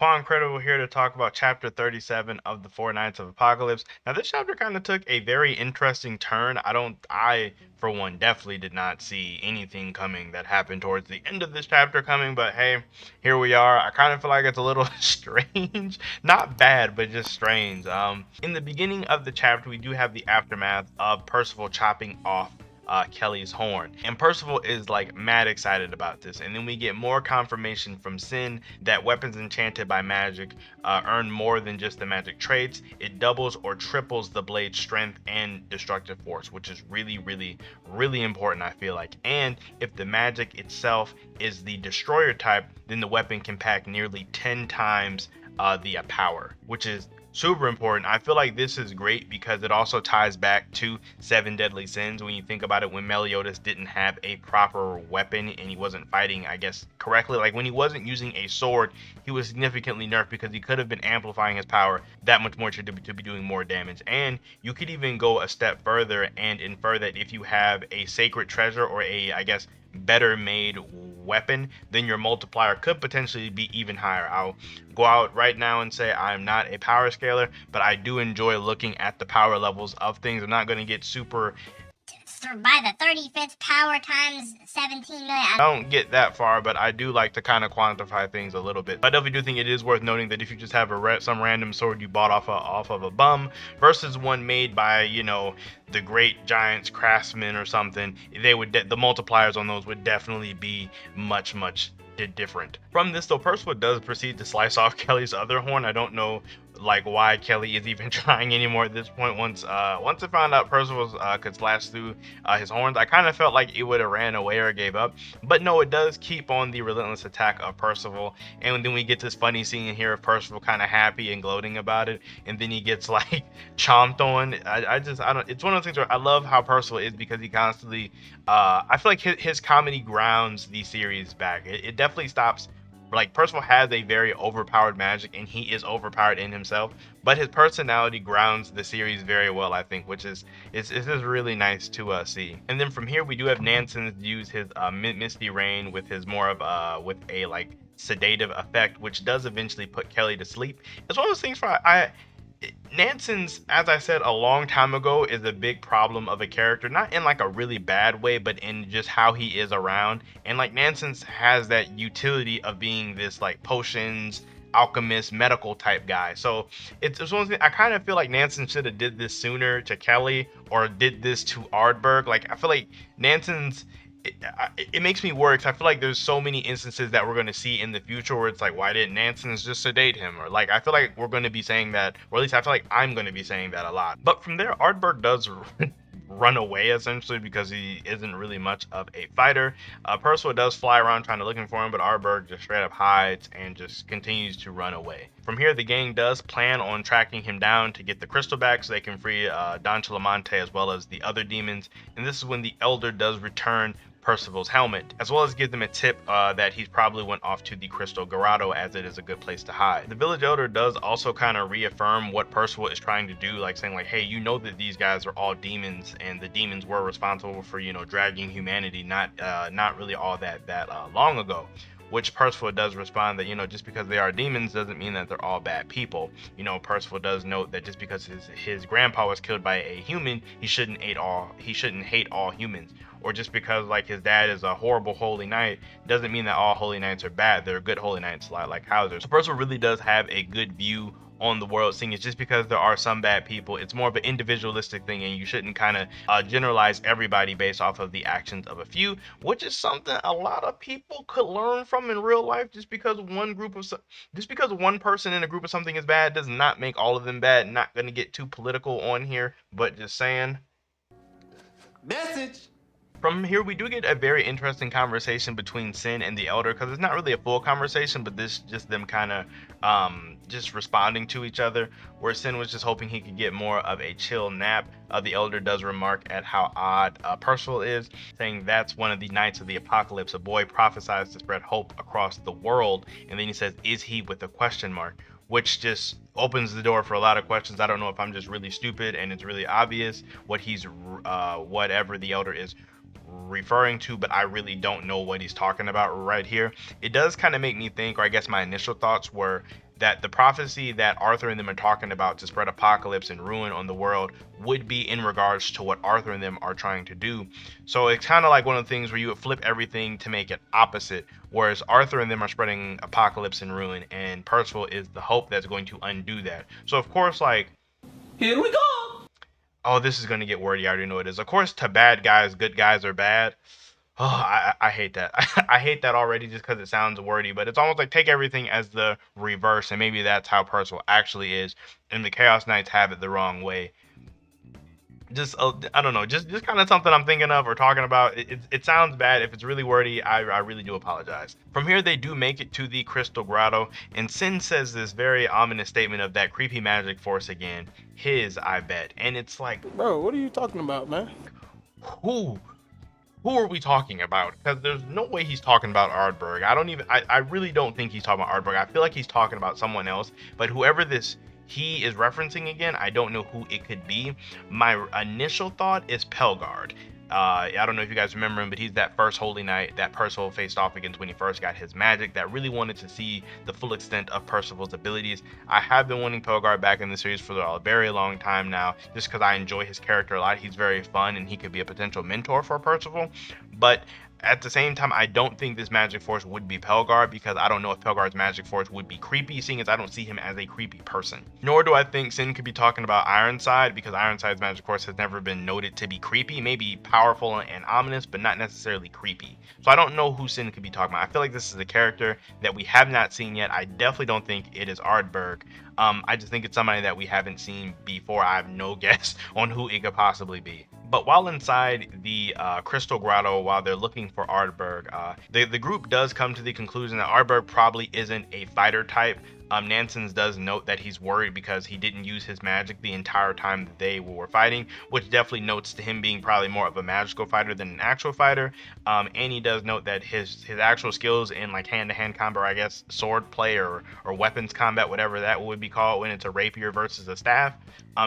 Quancredible here to talk about chapter 37 of the Four Nights of Apocalypse. Now, this chapter kind of took a very interesting turn. I, for one, definitely did not see anything coming that happened towards the end of this chapter coming, but hey, here we are. I kind of feel like it's a little strange. Not bad, but just strange. In the beginning of the chapter, we do have the aftermath of Percival chopping off Kelly's horn. And Percival is like mad excited about this. And then we get more confirmation from Sin that weapons enchanted by magic earn more than just the magic traits. It doubles or triples the blade's strength and destructive force, which is really important, I feel like. And if the magic itself is the destroyer type, then the weapon can pack nearly 10 times the power, which is super important. I feel like this is great because it also ties back to Seven Deadly Sins. When you think about it, when Meliodas didn't have a proper weapon and he wasn't fighting, I guess, correctly, like when he wasn't using a sword, he was significantly nerfed because he could have been amplifying his power that much more to be doing more damage. And you could even go a step further and infer that if you have a sacred treasure or a, I guess, better made weapon, then your multiplier could potentially be even higher. I'll go out right now and say I'm not a power scaler, but I do enjoy looking at the power levels of things. I'm not going to get super by the 35th power times 17 million. I don't get that far, but I do like to kind of quantify things a little bit. I definitely do think it is worth noting that if you just have some random sword you bought off of a bum versus one made by, you know, the great giants craftsmen or something, they would the multipliers on those would definitely be much different. From this though, Percival does proceed to slice off Kelly's other horn. I don't know like why Kelly is even trying anymore at this point. Once it found out Percival could slash through his horns, I kind of felt like it would have ran away or gave up, but no, it does keep on the relentless attack of Percival. And then we get this funny scene here of Percival kind of happy and gloating about it, and then he gets like chomped on. I don't, it's one of those things where I love how Percival is because he constantly I feel like his comedy grounds the series back. It definitely stops. Like, Percival has a very overpowered magic and he is overpowered in himself, but his personality grounds the series very well, I think, which is it's just really nice to see. And then from here we do have Nansen use his Misty Rain with his more of with a like sedative effect, which does eventually put Kelly to sleep. It's one of those things where Nansen's, as I said a long time ago, is a big problem of a character, not in like a really bad way, but in just how he is around. And like Nansen's has that utility of being this like potions, alchemist, medical type guy. So it's one thing I kind of feel like Nansen should have did this sooner to Kelly or did this to Ardberg. Like I feel like Nansen's it makes me worry because I feel like there's so many instances that we're going to see in the future where it's like, why didn't Nansen's just sedate him? Or like, I feel like we're going to be saying that, or at least I feel like I'm going to be saying that a lot. But from there, Ardberg does run away essentially because he isn't really much of a fighter. Percival does fly around trying to looking for him, but Ardberg just straight up hides and just continues to run away. From here, the gang does plan on tracking him down to get the crystal back so they can free Don Chilamonte as well as the other demons. And this is when the Elder does return Percival's helmet, as well as give them a tip that he's probably went off to the Crystal Grotto, as it is a good place to hide. The village elder does also kind of reaffirm what Percival is trying to do, like saying like, hey, you know that these guys are all demons and the demons were responsible for, you know, dragging humanity not really all that long ago. Which Percival does respond that, you know, just because they are demons doesn't mean that they're all bad people. You know, Percival does note that just because his grandpa was killed by a human, he shouldn't hate all humans. Or just because like his dad is a horrible holy knight doesn't mean that all holy knights are bad. They're good holy knights like Hauser. So Percival really does have a good view on the world, seeing it's just because there are some bad people, it's more of an individualistic thing, and you shouldn't kind of generalize everybody based off of the actions of a few, which is something a lot of people could learn from in real life. Just because one person in a group of something is bad does not make all of them bad. Not gonna get too political on here, but just saying. Message. From here, we do get a very interesting conversation between Sin and the Elder, because it's not really a full conversation, but this just them kind of just responding to each other, where Sin was just hoping he could get more of a chill nap. The Elder does remark at how odd Percival is, saying that's one of the Knights of the Apocalypse. A boy prophesies to spread hope across the world, and then he says, is he, with a question mark, which just opens the door for a lot of questions. I don't know if I'm just really stupid and it's really obvious what he's whatever the Elder is referring to, but I really don't know what he's talking about right here. It does kind of make me think, or I guess my initial thoughts were that the prophecy that Arthur and them are talking about to spread apocalypse and ruin on the world would be in regards to what Arthur and them are trying to do. So it's kind of like one of the things where you would flip everything to make it opposite, whereas Arthur and them are spreading apocalypse and ruin, and Percival is the hope that's going to undo that. So of course, like, Here we go. oh, this is going to get wordy. I already know it is. Of course, to bad guys, good guys are bad. Oh, I hate that. I hate that already just because it sounds wordy, but it's almost like take everything as the reverse, and maybe that's how Percival actually is, and the Chaos Knights have it the wrong way. Just, I don't know, just kind of something I'm thinking of or talking about. It sounds bad. If it's really wordy, I really do apologize. From here, they do make it to the Crystal Grotto, and Sin says this very ominous statement of that creepy magic force again. His, I bet. And it's like, Bro, what are you talking about, man? who are we talking about? Because there's no way he's talking about Ardberg. I really don't think he's talking about Ardberg. I feel like he's talking about someone else, but whoever this he is referencing again, I don't know who it could be. My initial thought is Pelgard. I don't know if you guys remember him, but he's that first Holy Knight that Percival faced off against when he first got his magic, that really wanted to see the full extent of Percival's abilities. I have been wanting Pelgard back in the series for a very long time now, just because I enjoy his character a lot. He's very fun, and he could be a potential mentor for Percival. But at the same time, I don't think this magic force would be Pelgard, because I don't know if Pelgard's magic force would be creepy, seeing as I don't see him as a creepy person. Nor do I think Sin could be talking about Ironside, because Ironside's magic force has never been noted to be creepy. Maybe powerful and ominous, but not necessarily creepy. So I don't know who Sin could be talking about. I feel like this is a character that we have not seen yet. I definitely don't think it is Ardberg. I just think it's somebody that we haven't seen before. I have no guess on who it could possibly be. But while inside the Crystal Grotto, while they're looking for Ardberg, the group does come to the conclusion that Ardberg probably isn't a fighter type. Nansons does note that he's worried because he didn't use his magic the entire time that they were fighting, which definitely notes to him being probably more of a magical fighter than an actual fighter. And he does note that his actual skills in like hand-to-hand combat, or I guess sword play or weapons combat, whatever that would be called when it's a rapier versus a staff.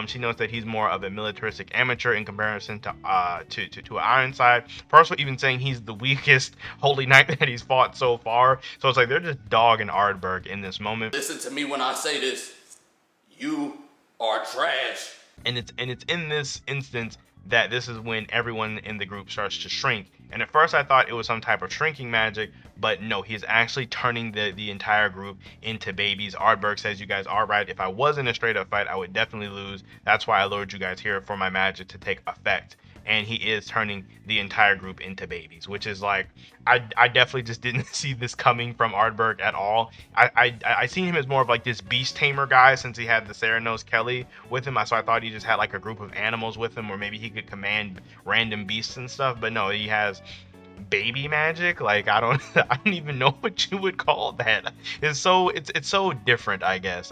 She notes that he's more of a militaristic amateur in comparison to Ironside. Percival even saying he's the weakest Holy Knight that he's fought so far. So it's like they're just dogging Ardberg in this moment. Listen to me when I say this. You are trash. And it's in this instance that this is when everyone in the group starts to shrink. And at first I thought it was some type of shrinking magic, but no, he's actually turning the entire group into babies. Ardberg says, you guys are right. If I was in a straight up fight, I would definitely lose. That's why I lured you guys here for my magic to take effect. And he is turning the entire group into babies, which is like, I definitely just didn't see this coming from Ardberg at all. I seen him as more of like this beast tamer guy, since he had the Serenose Kelly with him. So I thought he just had like a group of animals with him, or maybe he could command random beasts and stuff. But no, he has baby magic. Like, I don't even know what you would call that. It's so different, I guess.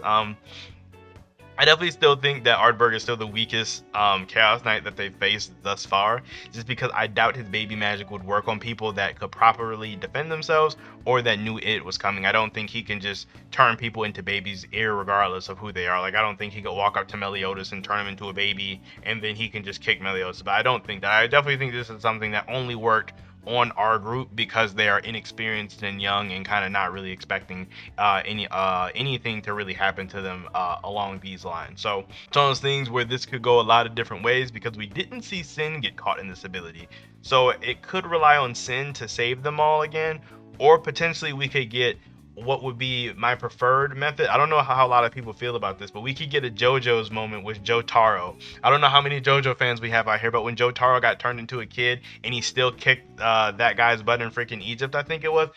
I definitely still think that Ardberg is still the weakest Chaos Knight that they've faced thus far, just because I doubt his baby magic would work on people that could properly defend themselves or that knew it was coming. I don't think he can just turn people into babies irregardless of who they are. Like, I don't think he could walk up to Meliodas and turn him into a baby and then he can just kick Meliodas. But I don't think that. I definitely think this is something that only worked on our group because they are inexperienced and young and kind of not really expecting anything to really happen to them along these lines. So it's one of those things where this could go a lot of different ways, because we didn't see Sin get caught in this ability. So it could rely on Sin to save them all again, or potentially we could get what would be my preferred method. I don't know how a lot of people feel about this, but we could get a JoJo's moment with Jotaro. I don't know how many JoJo fans we have out here, but when Jotaro got turned into a kid and he still kicked that guy's butt in freaking Egypt, I think it was.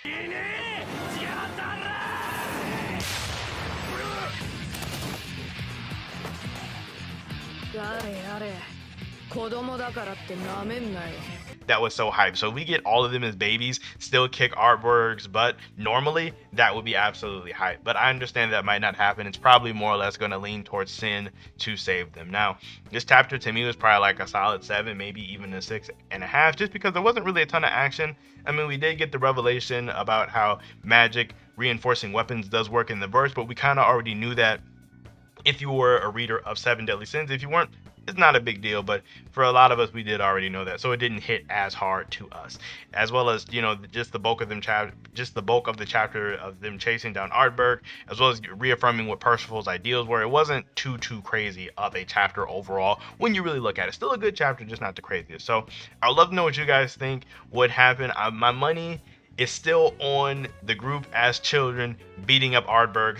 That was so hype. So we get all of them as babies, still kick Ardberg's butt normally, that would be absolutely hype. But I understand that might not happen. It's probably more or less going to lean towards Sin to save them. Now, this chapter to me was probably like a solid 7, maybe even a 6.5, just because there wasn't really a ton of action. I mean, we did get the revelation about how magic reinforcing weapons does work in the verse, but we kind of already knew that if you were a reader of Seven Deadly Sins. If you weren't, it's not a big deal, but for a lot of us, we did already know that, so it didn't hit as hard to us. As well as, you know, just the bulk of the chapter of them chasing down Ardberg, as well as reaffirming what Percival's ideals were. It wasn't too crazy of a chapter overall when you really look at it. Still a good chapter, just not the craziest. So I'd love to know what you guys think would happen. My money is still on the group as children beating up Ardberg.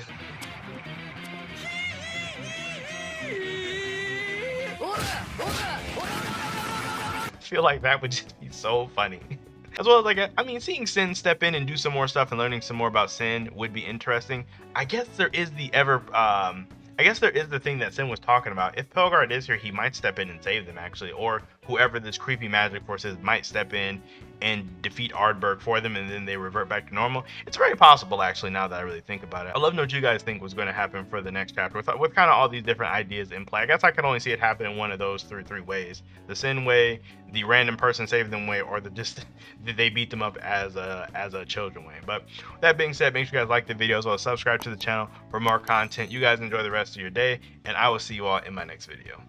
I feel like that would just be so funny. As well as, like, I mean, seeing Sin step in and do some more stuff and learning some more about Sin would be interesting. I guess there is the thing that Sin was talking about. If Pelgard is here, he might step in and save them, actually, or whoever this creepy magic force is might step in and defeat Ardberg for them, and then they revert back to normal. It's very possible, actually, now that I really think about it. I'd love to know what you guys think was going to happen for the next chapter with kind of all these different ideas in play. I guess I could only see it happen in one of those three ways: the Sin way, the random person save them way, or they beat them up as a children way. But with that being said, make sure you guys like the video as well as subscribe to the channel for more content. You guys enjoy the rest of your day, and I will see you all in my next video.